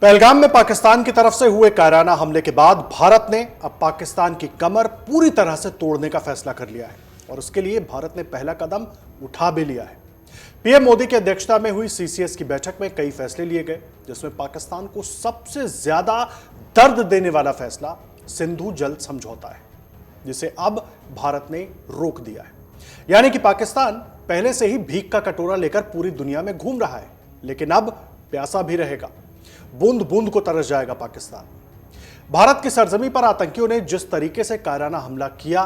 पहलगाम में पाकिस्तान की तरफ से हुए कायराना हमले के बाद भारत ने अब पाकिस्तान की कमर पूरी तरह से तोड़ने का फैसला कर लिया है और उसके लिए भारत ने पहला कदम उठा भी लिया है। पीएम मोदी की अध्यक्षता में हुई सीसीएस की बैठक में कई फैसले लिए गए, जिसमें पाकिस्तान को सबसे ज्यादा दर्द देने वाला फैसला सिंधु जल समझौता है, जिसे अब भारत ने रोक दिया है। यानी कि पाकिस्तान पहले से ही भीख का कटोरा लेकर पूरी दुनिया में घूम रहा है, लेकिन अब प्यासा भी रहेगा। बूंद बूंद को तरस जाएगा पाकिस्तान। भारत की सरजमी पर आतंकियों ने जिस तरीके से कायराना हमला किया,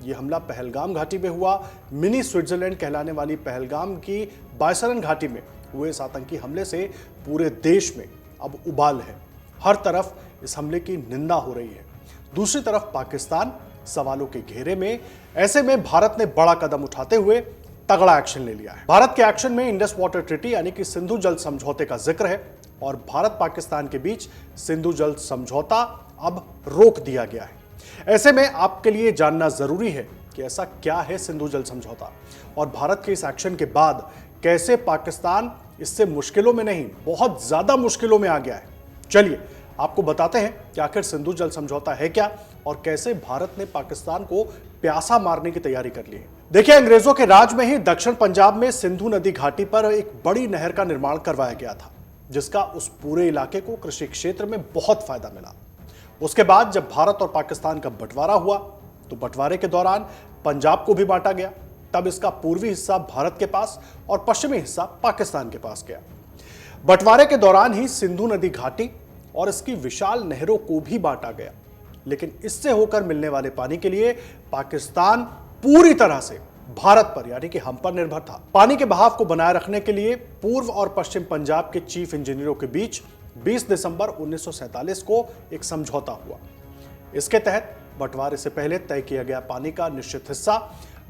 यह हमला पहलगाम घाटी में हुआ। मिनी स्विट्जरलैंड कहलाने वाली पहलगाम की बायसरन घाटी में हुए इस आतंकी हमले से पूरे देश में अब उबाल है। हर तरफ इस हमले की निंदा हो रही है। दूसरी तरफ पाकिस्तान सवालों के घेरे में। ऐसे में भारत ने बड़ा कदम उठाते हुए तगड़ा एक्शन ले लिया है। भारत के एक्शन में इंडस वाटर ट्रीटी यानी कि सिंधु जल समझौते का जिक्र है और भारत पाकिस्तान के बीच सिंधु जल समझौता अब रोक दिया गया है। ऐसे में आपके लिए जानना जरूरी है कि ऐसा क्या है सिंधु जल समझौता और भारत के इस एक्शन के बाद कैसे पाकिस्तान इससे मुश्किलों में नहीं, बहुत ज्यादा मुश्किलों में आ गया है। चलिए आपको बताते हैं कि आखिर सिंधु जल समझौता है क्या और कैसे भारत ने पाकिस्तान को प्यासा मारने की तैयारी कर ली है। देखिए, अंग्रेजों के राज में ही दक्षिण पंजाब में सिंधु नदी घाटी पर एक बड़ी नहर का निर्माण करवाया गया था, जिसका उस पूरे इलाके को कृषि क्षेत्र में बहुत फायदा मिला। उसके बाद जब भारत और पाकिस्तान का बंटवारा हुआ तो बंटवारे के दौरान पंजाब को भी बांटा गया। तब इसका पूर्वी हिस्सा भारत के पास और पश्चिमी हिस्सा पाकिस्तान के पास गया। बंटवारे के दौरान ही सिंधु नदी घाटी और इसकी विशाल नहरों को भी बांटा गया, लेकिन इससे होकर मिलने वाले पानी के लिए पाकिस्तान पूरी तरह से भारत पर यानी कि हम पर निर्भर था। पानी के बहाव को बनाए रखने के लिए पूर्व और पश्चिम पंजाब के चीफ इंजीनियरों के बीच 20 दिसंबर 1947 को एक समझौता हुआ। इसके तहत बंटवारे से पहले तय किया गया पानी का निश्चित हिस्सा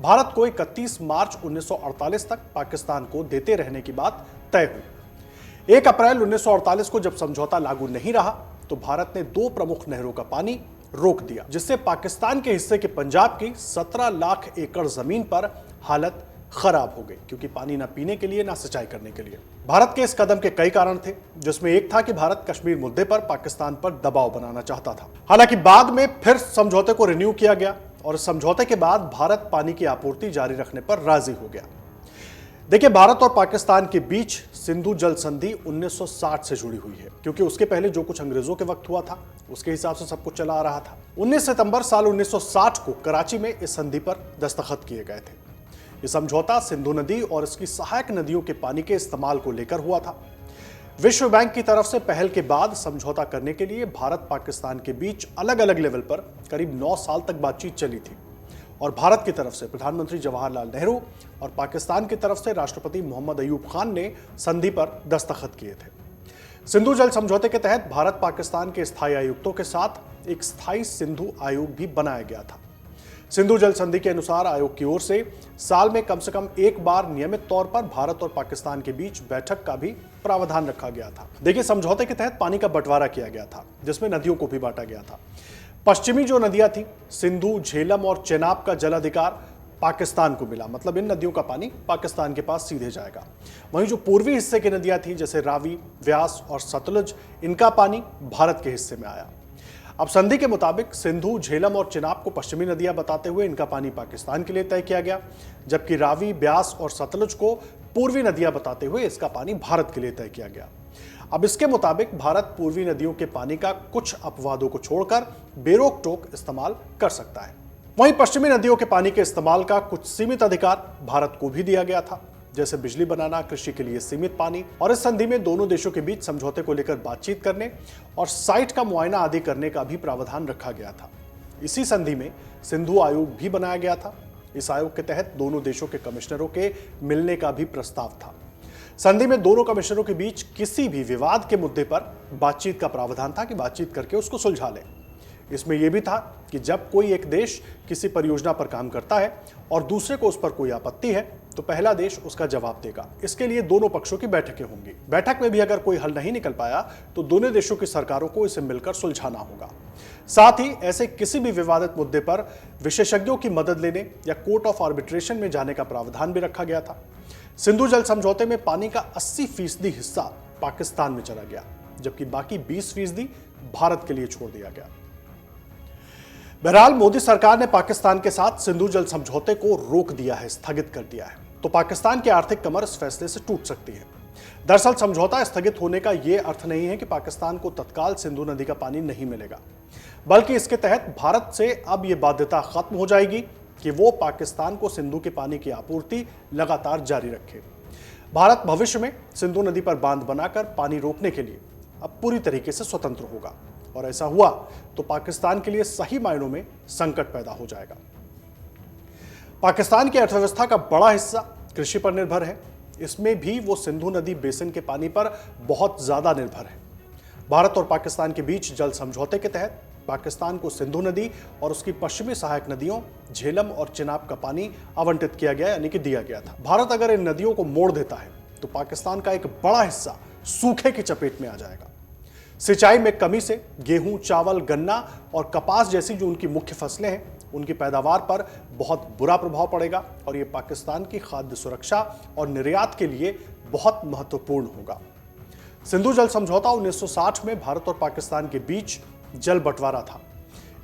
भारत को 31 मार्च 1948 तक पाकिस्तान को देते रहने की बात तय हुई। 1 अप्रैल 1948 को जब समझौता लागू नहीं रहा तो भारत ने 2 प्रमुख नहरों का पानी रोक दिया, जिससे पाकिस्तान के हिस्से के पंजाब की 17 लाख एकड़ जमीन पर हालत खराब हो गई, क्योंकि पानी ना पीने के लिए ना सिंचाई करने के लिए। भारत के इस कदम के कई कारण थे, जिसमें एक था कि भारत कश्मीर मुद्दे पर पाकिस्तान पर दबाव बनाना चाहता था। हालांकि बाद में फिर समझौते को रिन्यू किया गया और समझौते के बाद भारत पानी की आपूर्ति जारी रखने पर राजी हो गया। देखिए, भारत और पाकिस्तान के बीच सिंधु जल संधि 1960 से जुड़ी हुई है, क्योंकि उसके पहले जो कुछ अंग्रेजों के वक्त हुआ था उसके हिसाब से सब कुछ चला आ रहा था। 19 सितंबर साल 1960 को कराची में इस संधि पर दस्तखत किए गए थे। यह समझौता सिंधु नदी और इसकी सहायक नदियों के पानी के इस्तेमाल को लेकर हुआ था। विश्व बैंक की तरफ से पहल के बाद समझौता करने के लिए भारत पाकिस्तान के बीच अलग अलग लेवल पर करीब 9 साल तक बातचीत चली थी और भारत की तरफ से प्रधानमंत्री जवाहरलाल नेहरू और पाकिस्तान की तरफ से राष्ट्रपति मोहम्मद अयूब खान ने संधि पर दस्तखत किए थे। सिंधु जल समझौते के तहत भारत पाकिस्तान के स्थायी आयुक्तों के साथ एक स्थायी सिंधु आयोग भी बनाया गया था। सिंधु जल संधि के अनुसार आयोग की ओर से साल में कम से कम एक बार नियमित तौर पर भारत और पाकिस्तान के बीच बैठक का भी प्रावधान रखा गया था। देखिए, समझौते के तहत पानी का बंटवारा किया गया था, जिसमें नदियों को भी बांटा गया था। पश्चिमी जो नदियां थी, सिंधु, झेलम और चेनाब का जल अधिकार पाकिस्तान को मिला, मतलब इन नदियों का पानी पाकिस्तान के पास सीधे जाएगा। वहीं जो पूर्वी हिस्से की नदियां थी, जैसे रावी, व्यास और सतलुज, इनका पानी भारत के हिस्से में आया। अब संधि के मुताबिक सिंधु, झेलम और चिनाब को पश्चिमी नदियां बताते हुए इनका पानी पाकिस्तान के लिए तय किया गया, जबकि रावी, ब्यास और सतलुज को पूर्वी नदियां बताते हुए इसका पानी भारत के लिए तय किया गया। अब इसके मुताबिक भारत पूर्वी नदियों के पानी का कुछ अपवादों को छोड़कर बेरोक टोक इस्तेमाल कर सकता है। वहीं पश्चिमी नदियों के पानी के इस्तेमाल का कुछ सीमित अधिकार भारत को भी दिया गया था, जैसे बिजली बनाना, कृषि के लिए सीमित पानी। और इस संधि में दोनों देशों के बीच समझौते को लेकर बातचीत करने और साइट का मुआयना आदि करने का भी प्रावधान रखा गया था। इसी संधि में सिंधु आयोग भी बनाया गया था। इस आयोग के तहत दोनों देशों के कमिश्नरों के मिलने का भी प्रस्ताव था। संधि में दोनों कमिश्नरों के बीच किसी भी विवाद के मुद्दे पर बातचीत का प्रावधान था कि बातचीत करके उसको सुलझा लें। इसमें यह भी था कि जब कोई एक देश किसी परियोजना पर काम करता है और दूसरे को उस पर कोई आपत्ति है तो पहला देश उसका जवाब देगा। इसके लिए दोनों पक्षों की बैठकें होंगी। बैठक में भी अगर कोई हल नहीं निकल पाया तो दोनों देशों की सरकारों को इसे मिलकर सुलझाना होगा। साथ ही ऐसे किसी भी विवादित मुद्दे पर विशेषज्ञों की मदद लेने या कोर्ट ऑफ आर्बिट्रेशन में जाने का प्रावधान भी रखा गया था। सिंधु जल समझौते में पानी का 80% हिस्सा पाकिस्तान में चला गया, जबकि बाकी 20% भारत के लिए छोड़ दिया गया। बहरहाल मोदी सरकार ने पाकिस्तान के साथ सिंधु जल समझौते को रोक दिया है, स्थगित कर दिया है, तो पाकिस्तान की आर्थिक कमर इस फैसले से टूट सकती है। दरअसल समझौता स्थगित होने का यह अर्थ नहीं है कि पाकिस्तान को तत्काल सिंधु नदी का पानी नहीं मिलेगा, बल्कि इसके तहत भारत से अब यह बाध्यता खत्म हो जाएगी कि वो पाकिस्तान को सिंधु के पानी की आपूर्ति लगातार जारी रखे। भारत भविष्य में सिंधु नदी पर बांध बनाकर पानी रोकने के लिए अब पूरी तरीके से स्वतंत्र होगा, और ऐसा हुआ तो पाकिस्तान के लिए सही मायनों में संकट पैदा हो जाएगा। पाकिस्तान की अर्थव्यवस्था का बड़ा हिस्सा कृषि पर निर्भर है, इसमें भी वो सिंधु नदी बेसिन के पानी पर बहुत ज्यादा निर्भर है। भारत और पाकिस्तान के बीच जल समझौते के तहत पाकिस्तान को सिंधु नदी और उसकी पश्चिमी सहायक नदियों झेलम और चिनाब का पानी आवंटित किया गया, यानी कि दिया गया था। भारत अगर इन नदियों को मोड़ देता है तो पाकिस्तान का एक बड़ा हिस्सा सूखे की चपेट में आ जाएगा। सिंचाई में कमी से गेहूं, चावल, गन्ना और कपास जैसी जो उनकी मुख्य फसलें हैं, उनकी पैदावार पर बहुत बुरा प्रभाव पड़ेगा, और ये पाकिस्तान की खाद्य सुरक्षा और निर्यात के लिए बहुत महत्वपूर्ण होगा। सिंधु जल समझौता 1960 में भारत और पाकिस्तान के बीच जल बंटवारा था।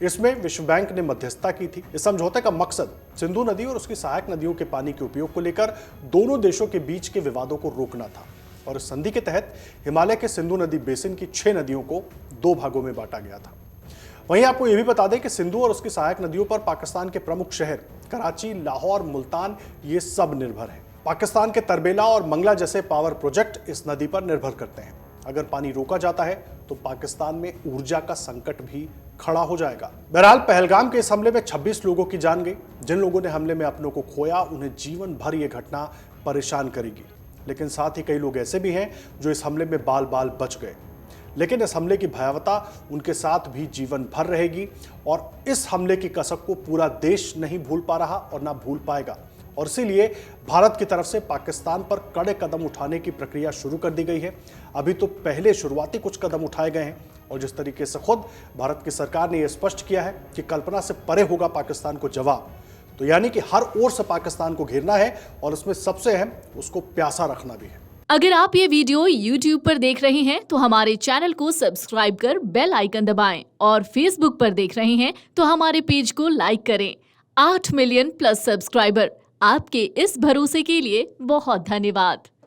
इसमें विश्व बैंक ने मध्यस्थता की थी। इस समझौते का मकसद सिंधु नदी और उसकी सहायक नदियों के पानी के उपयोग को लेकर दोनों देशों के बीच के विवादों को रोकना था, और इस संधि के तहत हिमालय के सिंधु नदी बेसिन की 6 नदियों को 2 भागों में बांटा गया था। वहीं आपको यह भी बता दें कि सिंधु और उसकी सहायक नदियों पर पाकिस्तान के प्रमुख शहर कराची, लाहौर, मुल्तान ये सब निर्भर हैं। पाकिस्तान के तरबेला और मंगला जैसे पावर प्रोजेक्ट इस नदी पर निर्भर करते हैं। अगर पानी रोका जाता है तो पाकिस्तान में ऊर्जा का संकट भी खड़ा हो जाएगा। बहरहाल पहलगाम के इस हमले में 26 लोगों की जान गई। जिन लोगों ने हमले में अपनों को खोया, उन्हें जीवन भर यह घटना परेशान करेगी। लेकिन साथ ही कई लोग ऐसे भी हैं जो इस हमले में बाल बाल बच गए, लेकिन इस हमले की भयावहता उनके साथ भी जीवन भर रहेगी, और इस हमले की कसक को पूरा देश नहीं भूल पा रहा और ना भूल पाएगा। और इसीलिए भारत की तरफ से पाकिस्तान पर कड़े कदम उठाने की प्रक्रिया शुरू कर दी गई है। अभी तो पहले शुरुआती कुछ कदम उठाए गए हैं, और जिस तरीके से खुद भारत की सरकार ने यह स्पष्ट किया है कि कल्पना से परे होगा पाकिस्तान को जवाब, तो यानी कि हर ओर से पाकिस्तान को घेरना है, और उसमें सबसे अहम उसको प्यासा रखना भी है। अगर आप ये वीडियो YouTube पर देख रहे हैं तो हमारे चैनल को सब्सक्राइब कर बेल आइकन दबाएं, और Facebook पर देख रहे हैं तो हमारे पेज को लाइक करें। 8 मिलियन प्लस सब्सक्राइबर, आपके इस भरोसे के लिए बहुत धन्यवाद।